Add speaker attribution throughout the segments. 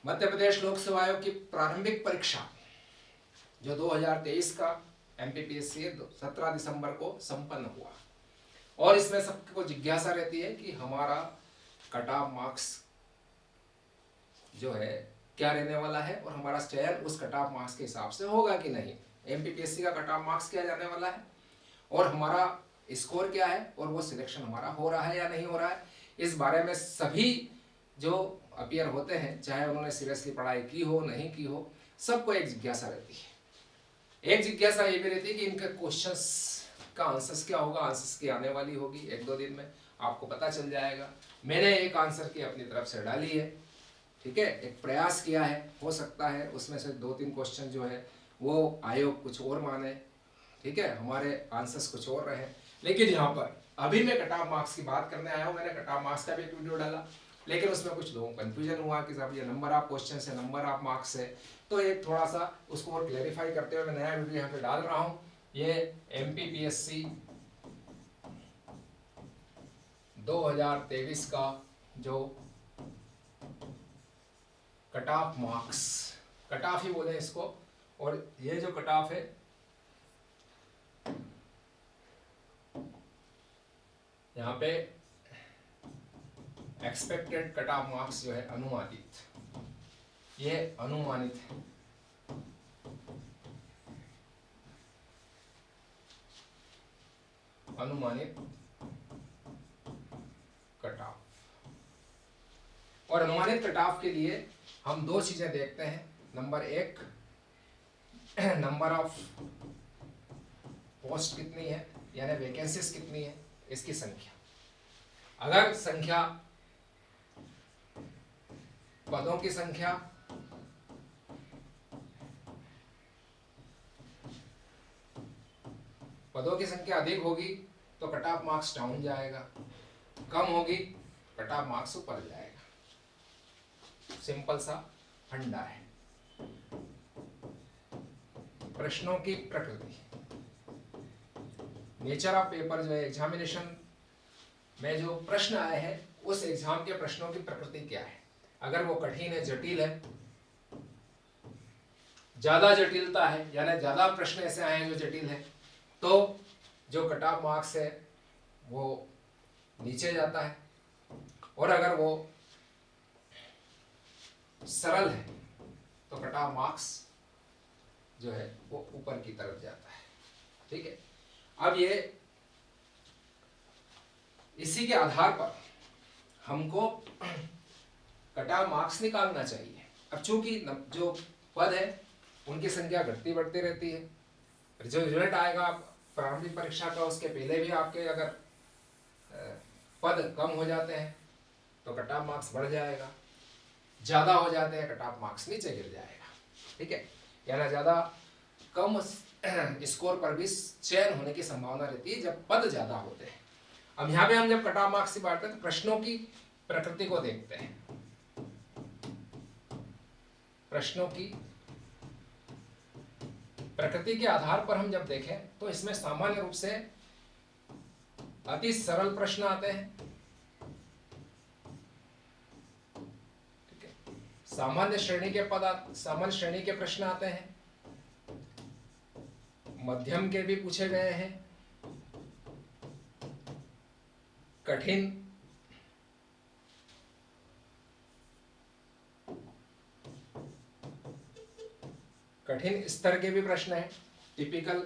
Speaker 1: मध्य प्रदेश लोक सेवा आयोग की प्रारंभिक परीक्षा जो 2023 का एमपीपीएससी 17 दिसंबर को संपन्न हुआ और इसमें सबको जिज्ञासा रहती है कि हमारा कट ऑफ मार्क्स जो है क्या रहने वाला है और हमारा चयन उस कट ऑफ मार्क्स के हिसाब से होगा कि नहीं। एमपीपीएससी का कट ऑफ मार्क्स क्या जाने वाला है और हमारा स्कोर क्या है और वो सिलेक्शन हमारा हो रहा है या नहीं हो रहा है, इस बारे में सभी जो अपियर होते हैं, चाहे उन्होंने सीरियसली पढ़ाई की हो नहीं की हो, सबको एक जिज्ञासा रहती है। एक जिज्ञासा ये भी रहती है कि इनके क्वेश्चंस का आंसर्स क्या होगा। आंसर्स की आने वाली होगी, 1-2 दिन में आपको पता चल जाएगा। मैंने एक आंसर की अपनी तरफ से डाली है, ठीक है, एक प्रयास किया है। हो सकता है उसमें से 2-3 क्वेश्चन जो है वो आयोग कुछ और माने, ठीक है, हमारे आंसर्स कुछ और रहे। लेकिन यहाँ पर अभी मैं कट ऑफ मार्क्स की बात करने आया हूँ। मैंने कट ऑफ मार्क्स का भी एक वीडियो डाला, लेकिन उसमें कुछ लोगों को कंफ्यूजन हुआ कि साहब ये नंबर ऑफ क्वेश्चन है, नंबर ऑफ मार्क्स है। तो एक थोड़ा सा उसको और क्लेरिफाई करते हुए मैं नया वीडियो यहाँ पे डाल रहा हूँ। ये एमपीपीएससी 2023 का जो cut off marks, cut off ही बोले इसको, और ये जो कट ऑफ है यहाँ पे एक्सपेक्टेड कट ऑफ मार्क्स जो है अनुमानित, ये अनुमानित है। अनुमानित कट ऑफ, और अनुमानित कट ऑफ के लिए हम 2 चीजें देखते हैं। नंबर 1, नंबर ऑफ पोस्ट कितनी है, यानी वैकेंसीज कितनी है, इसकी संख्या। अगर संख्या, पदों की संख्या अधिक होगी तो कट ऑफ मार्क्स डाउन जाएगा, कम होगी कट ऑफ मार्क्स ऊपर जाएगा। सिंपल सा फंडा है। प्रश्नों की प्रकृति, नेचर ऑफ पेपर जो है, एग्जामिनेशन में जो प्रश्न आए हैं उस एग्जाम के प्रश्नों की प्रकृति क्या है। अगर वो कठिन है, जटिल है, ज्यादा जटिलता है, यानी ज्यादा प्रश्न ऐसे आए हैं जो जटिल है, तो जो कट ऑफ मार्क्स है वो नीचे जाता है। और अगर वो सरल है तो कट ऑफ मार्क्स जो है वो ऊपर की तरफ जाता है, ठीक है। अब ये इसी के आधार पर हमको कट ऑफ मार्क्स निकालना चाहिए। अब चूंकि जो पद है उनकी संख्या घटती बढ़ती रहती है, जो रिजल्ट आएगा प्रारंभिक परीक्षा का उसके पहले भी आपके अगर पद कम हो जाते हैं तो कट ऑफ मार्क्स बढ़ जाएगा, ज़्यादा हो जाते हैं कट ऑफ मार्क्स नीचे गिर जाएगा, ठीक है। यानी ज़्यादा कम स्कोर पर भी चयन होने की संभावना रहती है जब पद ज़्यादा होते हैं। अब यहाँ पे हम जब कट ऑफ मार्क्स की बात करते हैं तो प्रश्नों की प्रकृति को देखते हैं। प्रश्नों की प्रकृति के आधार पर हम जब देखें तो इसमें सामान्य रूप से अति सरल प्रश्न आते हैं, ठीक है। सामान्य श्रेणी के प्रश्न आते हैं, मध्यम के भी पूछे गए हैं, कठिन स्तर के भी प्रश्न हैं, टिपिकल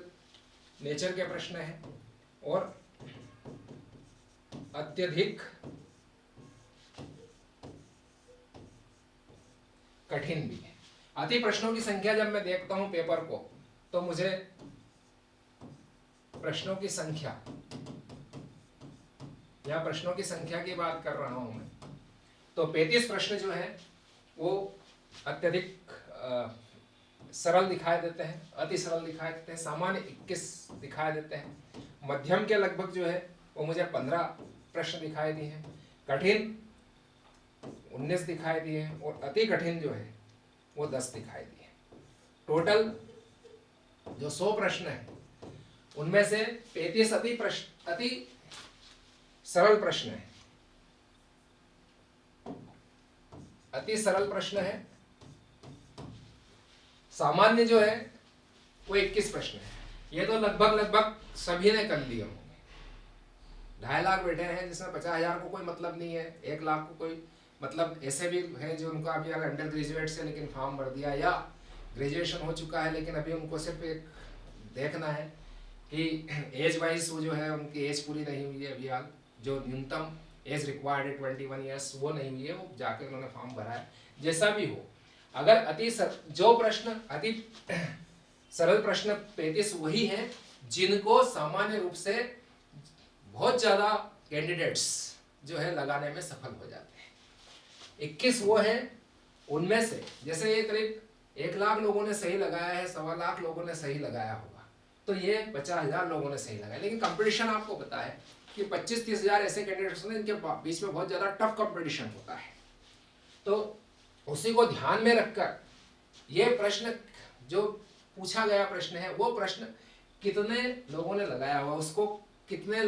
Speaker 1: नेचर के प्रश्न हैं, और अत्यधिक कठिन भी है। अति प्रश्नों की संख्या जब मैं देखता हूं पेपर को तो मुझे प्रश्नों की संख्या, या प्रश्नों की संख्या की बात कर रहा हूं मैं, तो 35 प्रश्न जो है वो अत्यधिक सरल दिखाई देते हैं, अति सरल दिखाई देते हैं, सामान्य 21 दिखाई देते हैं, मध्यम के लगभग जो है वो मुझे 15 प्रश्न दिखाई दिए हैं, कठिन 19 दिखाई दिए हैं, और अति कठिन जो है वो 10 दिखाई दिए। टोटल जो 100 प्रश्न है उनमें से 35 अति सरल प्रश्न है, अति सरल प्रश्न है, सामान्य जो है वो 21 प्रश्न है। ये तो लगभग सभी ने कर लिए होंगे। 2.5 लाख बैठे हैं जिसमें 50,000 को कोई मतलब नहीं है, 1 लाख को कोई मतलब, ऐसे भी हैं जो उनका अभी अगर अंडर ग्रेजुएट से लेकिन फॉर्म भर दिया या ग्रेजुएशन हो चुका है लेकिन अभी उनको सिर्फ एक देखना है कि एज वाइज वो जो है उनकी एज पूरी नहीं हुई है अभी हाल, जो न्यूनतम एज रिक्वायर्ड है 21 ईयर्स वो नहीं हुई है, वो जाके उन्होंने फॉर्म भरा है। जैसा भी हो, अगर जो प्रश्न अति सरल प्रश्न 35 वही हैं जिनको सामान्य रूप से बहुत ज़्यादा कैंडिडेट्स जो है लगाने में सफल हो जाते हैं। 21 वो हैं उनमें से, जैसे ये करीब 1 लाख लोगों ने सही लगाया है, 1.25 लाख लोगों ने सही लगाया होगा, तो ये 50,000 लोगों ने सही लगाया। लेकिन कंपटीशन आपको पता है कि 25-30 हज़ार ऐसे कैंडिडेट्स हैं जिनके बीच में बहुत ज़्यादा टफ कंपटीशन होता है। तो उसी को ध्यान में रखकर ये प्रश्न जो पूछा गया प्रश्न है, वो प्रश्न कितने लोगों ने लगाया हुआ, उसको कितने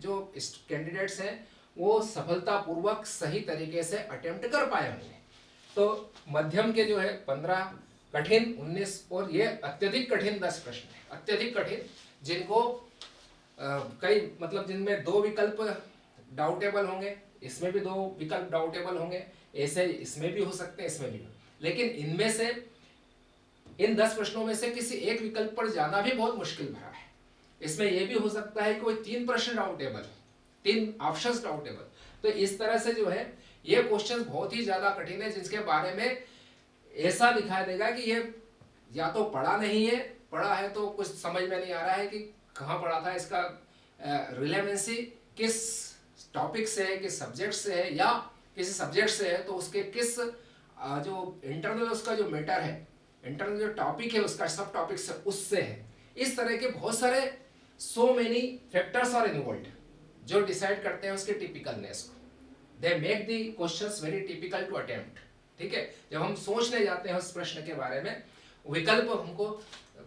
Speaker 1: जो कैंडिडेट्स हैं वो सफलतापूर्वक सही तरीके से अटेम्प्ट कर पाए होंगे। तो मध्यम के जो है 15, कठिन 19 और ये अत्यधिक कठिन 10 प्रश्न है। अत्यधिक कठिन जिनको कई मतलब जिनमें 2 विकल्प डाउटेबल होंगे, इसमें भी 2 विकल्प डाउटेबल होंगे, ऐसे इसमें भी हो सकते हैं, इसमें भी हो, लेकिन इनमें से इन 10 प्रश्नों में से किसी एक विकल्प पर जाना भी बहुत मुश्किल भरा है। इसमें यह भी हो सकता है कि कोई 3 प्रश्न डाउटेबल, 3 ऑप्शंस डाउटेबल। तो इस तरह से जो है ये क्वेश्चन बहुत ही ज्यादा कठिन है, जिसके बारे में ऐसा दिखाई देगा कि ये या तो पढ़ा नहीं है, पढ़ा है तो कुछ समझ में नहीं आ रहा है कि कहाँ पढ़ा था, इसका रिलेवेंसी किस टॉपिक से है, किस सब्जेक्ट से है, या किसी सब्जेक्ट से है तो उसके किस जो इंटरनल उसका जो मैटर है, इंटरनल जो टॉपिक है उसका सब टॉपिक से उससे है। इस तरह के बहुत सारे so many factors are involved जो डिसाइड करते हैं उसके टिपिकलनेस को। They make the questions very typical to attempt. ठीक है, जब हम सोचने जाते हैं उस प्रश्न के बारे में, विकल्प हमको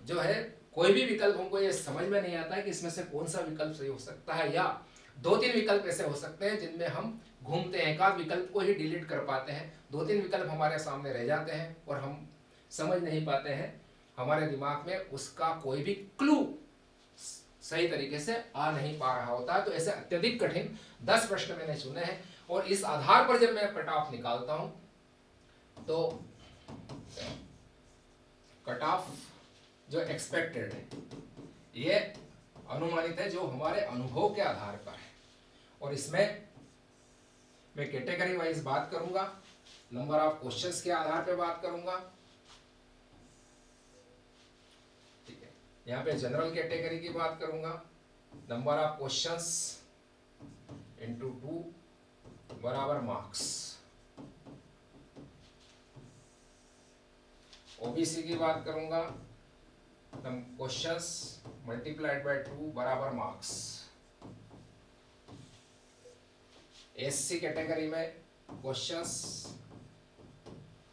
Speaker 1: जो है कोई भी विकल्प हमको ये समझ में नहीं आता है कि इसमें से कौन सा विकल्प सही हो सकता है, या 2-3 विकल्प ऐसे हो सकते हैं जिनमें हम घूमते हैं, एक आध विकल्प को ही डिलीट कर पाते हैं, 2-3 विकल्प हमारे सामने रह जाते हैं और हम समझ नहीं पाते हैं, हमारे दिमाग में उसका कोई भी क्लू सही तरीके से आ नहीं पा रहा होता है। तो ऐसे अत्यधिक कठिन 10 प्रश्न मैंने चुने हैं और इस आधार पर जब मैं कट ऑफ निकालता हूं तो कट ऑफ जो एक्सपेक्टेड है ये अनुमानित है जो हमारे अनुभव के आधार पर है, और इसमें मैं कैटेगरी वाइज बात करूंगा, नंबर ऑफ क्वेश्चंस के आधार पर बात करूंगा। ठीक है, यहाँ पे जनरल कैटेगरी की बात करूंगा, नंबर ऑफ क्वेश्चंस इंटू 2 बराबर मार्क्स। ओबीसी की बात करूंगा, क्वेश्चंस मल्टीप्लाइड बाय 2 बराबर मार्क्स। एससी कैटेगरी में क्वेश्चंस,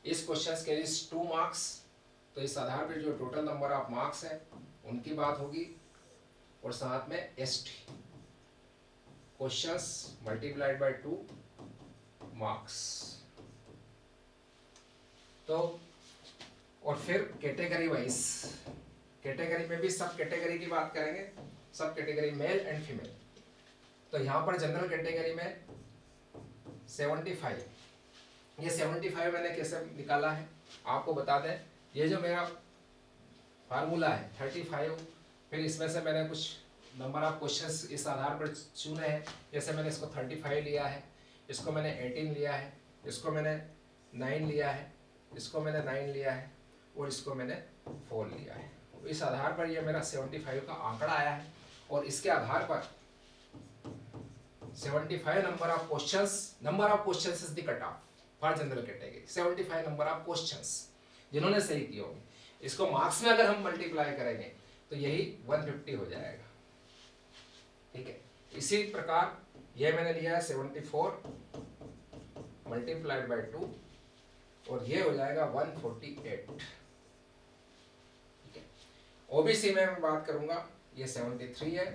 Speaker 1: इस क्वेश्चंस के लिए 2 मार्क्स, तो इस आधार पर जो टोटल नंबर ऑफ मार्क्स है उनकी बात होगी, और साथ में ST questions multiplied by 2 marks. तो और फिर कैटेगरी वाइज, कैटेगरी में भी सब कैटेगरी की बात करेंगे, सब कैटेगरी मेल एंड फीमेल। तो यहाँ पर जनरल कैटेगरी में 75, ये 75 मैंने कैसे निकाला है आपको बता दें। ये जो मेरा फार्मूला है 35, फिर इसमें से मैंने कुछ नंबर ऑफ क्वेश्चंस इस आधार पर चुने हैं, जैसे मैंने इसको 35 लिया है, इसको मैंने 18 लिया है, इसको मैंने 9 लिया है, इसको मैंने 9 लिया है, और इसको मैंने 4 लिया है। इस आधार पर ये मेरा 75 का आंकड़ा आया है, और इसके आधार पर 75 number of questions is the cut off for general category. 75 number of questions जिन्होंने सही किए होंगे, इसको मार्क्स में अगर हम मल्टीप्लाई करेंगे तो यही 150 हो जाएगा। ठीक है, इसी प्रकार ये मैंने लिया है 74 मल्टीप्लाइड बाय 2, और ये हो जाएगा 148। ठीक है, ओबीसी में मैं बात करूंगा, ये 73 है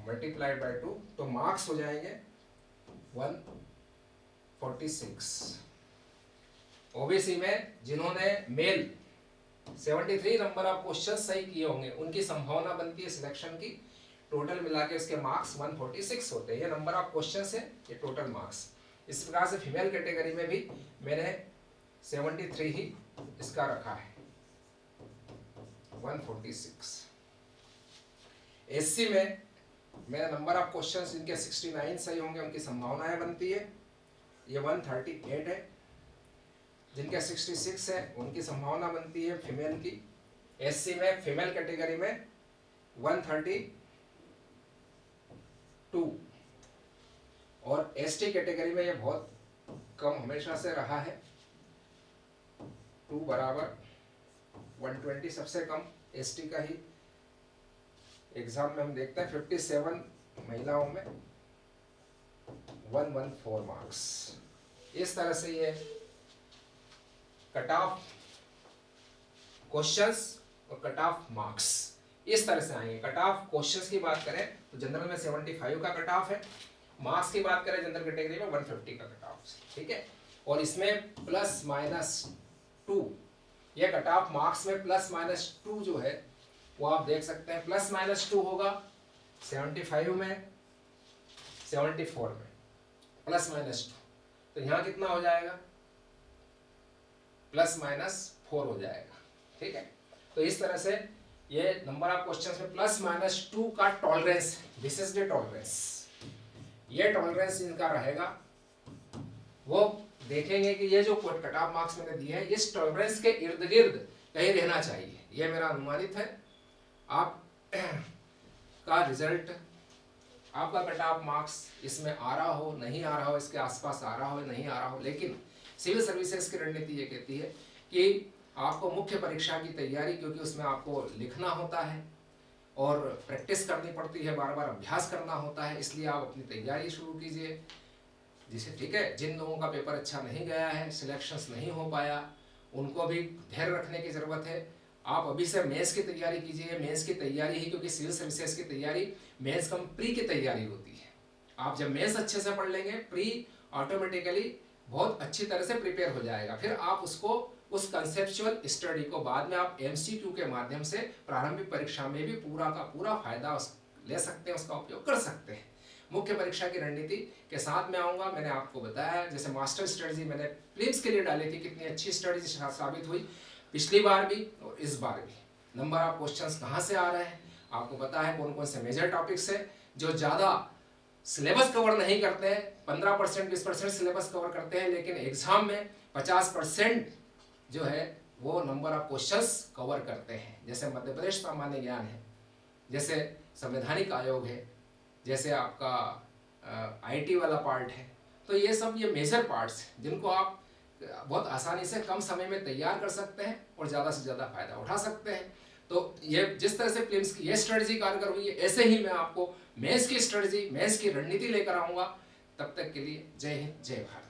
Speaker 1: मल्टीप्लाइड बाय 2, तो मार्क्स हो जाएंगे 146। ओबीसी में जिन्होंने मेल 73 नंबर ऑफ क्वेश्चन सही किए होंगे उनकी संभावना बनती है सिलेक्शन की। टोटल मिला के उसके मार्क्स 146 होते हैं। ये नंबर ऑफ क्वेश्चन है, ये टोटल मार्क्स। इस प्रकार से फीमेल कैटेगरी में भी मैंने 73 ही इसका रखा है, 146। एससी में मेरा नंबर ऑफ क्वेश्चंस जिनके 69 सही होंगे उनकी संभावनाएं बनती है, ये 138 है। जिनके 66 है उनकी संभावना बनती है फीमेल की। एससी में फीमेल कैटेगरी में 132 और एसटी कैटेगरी में ये बहुत कम हमेशा से रहा है, 2 बराबर 120 सबसे कम एसटी का ही। एग्जाम में हम देखते हैं 57 महिलाओं में 114 मार्क्स। इस तरह से ये कट ऑफ क्वेश्चंस और कट ऑफ मार्क्स इस तरह से आएंगे। कट ऑफ क्वेश्चंस की बात करें तो जनरल में 75 का कट ऑफ है, मार्क्स की बात करें जनरल कैटेगरी में 150 का कट ऑफ, ठीक है। और इसमें +-2 ये कट ऑफ मार्क्स में +-2 जो है वो आप देख सकते हैं। +-2 होगा 75 में, 74 में, +-2। तो यहाँ कितना हो जाएगा, +-4 हो जाएगा, ठीक है। तो इस तरह से ये नंबर ऑफ क्वेश्चंस में +-2 का tolerance, this is the tolerance, ये टॉलरेंस इनका रहेगा। वो देखेंगे कि ये जो कट ऑफ मार्क्स मैंने दिए हैं इस टॉलरेंस के इर्द गिर्द कहीं रहना चाहिए, ये मेरा अनुमानित है। आप का रिजल्ट, आपका कट ऑफ मार्क्स इसमें आ रहा हो नहीं आ रहा हो, इसके आसपास आ रहा हो नहीं आ रहा हो, लेकिन सिविल सर्विसेज की रणनीति ये कहती है कि आपको मुख्य परीक्षा की तैयारी, क्योंकि उसमें आपको लिखना होता है और प्रैक्टिस करनी पड़ती है, बार बार अभ्यास करना होता है, इसलिए आप अपनी तैयारी शुरू कीजिए। जिसे ठीक है, जिन लोगों का पेपर अच्छा नहीं गया है, सिलेक्शंस नहीं हो पाया, उनको भी धैर्य रखने की ज़रूरत है। आप अभी से मेंस की तैयारी कीजिए। मेंस की तैयारी ही, क्योंकि सिविल सर्विसेज की तैयारी मेंस कम प्री की तैयारी होती है। आप जब मेंस अच्छे से पढ़ लेंगे, प्री ऑटोमेटिकली बहुत अच्छी तरह से प्रिपेयर हो जाएगा। फिर आप उसको, उस कंसेप्चुअल स्टडी को बाद में आप MCQ के माध्यम से प्रारंभिक परीक्षा में भी पूरा का पूरा फायदा ले सकते हैं, उसका उपयोग कर सकते हैं। मुख्य परीक्षा की रणनीति के साथ में आऊँगा। मैंने आपको बताया, जैसे मास्टर स्ट्रेटजी मैंने प्रीलिम्स के लिए डाली थी, कितनी अच्छी स्ट्रेटजी साबित हुई पिछली बार भी और इस बार भी। नंबर ऑफ क्वेश्चंस कहाँ से आ रहे हैं, आपको पता है कौन कौन से मेजर टॉपिक्स है जो ज़्यादा सिलेबस कवर नहीं करते हैं। 15% 20% सिलेबस कवर करते हैं, लेकिन एग्जाम में 50% जो है वो नंबर ऑफ क्वेश्चंस कवर करते हैं। जैसे मध्य प्रदेश सामान्य ज्ञान है, जैसे संवैधानिक आयोग है, जैसे आपका IT वाला पार्ट है। तो ये सब ये मेजर पार्ट्स हैं जिनको आप बहुत आसानी से कम समय में तैयार कर सकते हैं और ज़्यादा से ज़्यादा फायदा उठा सकते हैं। तो ये जिस तरह से प्रीलिम्स की ये स्ट्रेटजी कारगर हुई है, ऐसे ही मैं आपको मेंस की स्ट्रेटजी, मेंस की रणनीति लेकर आऊँगा। तब तक के लिए जय हिंद, जय भारत।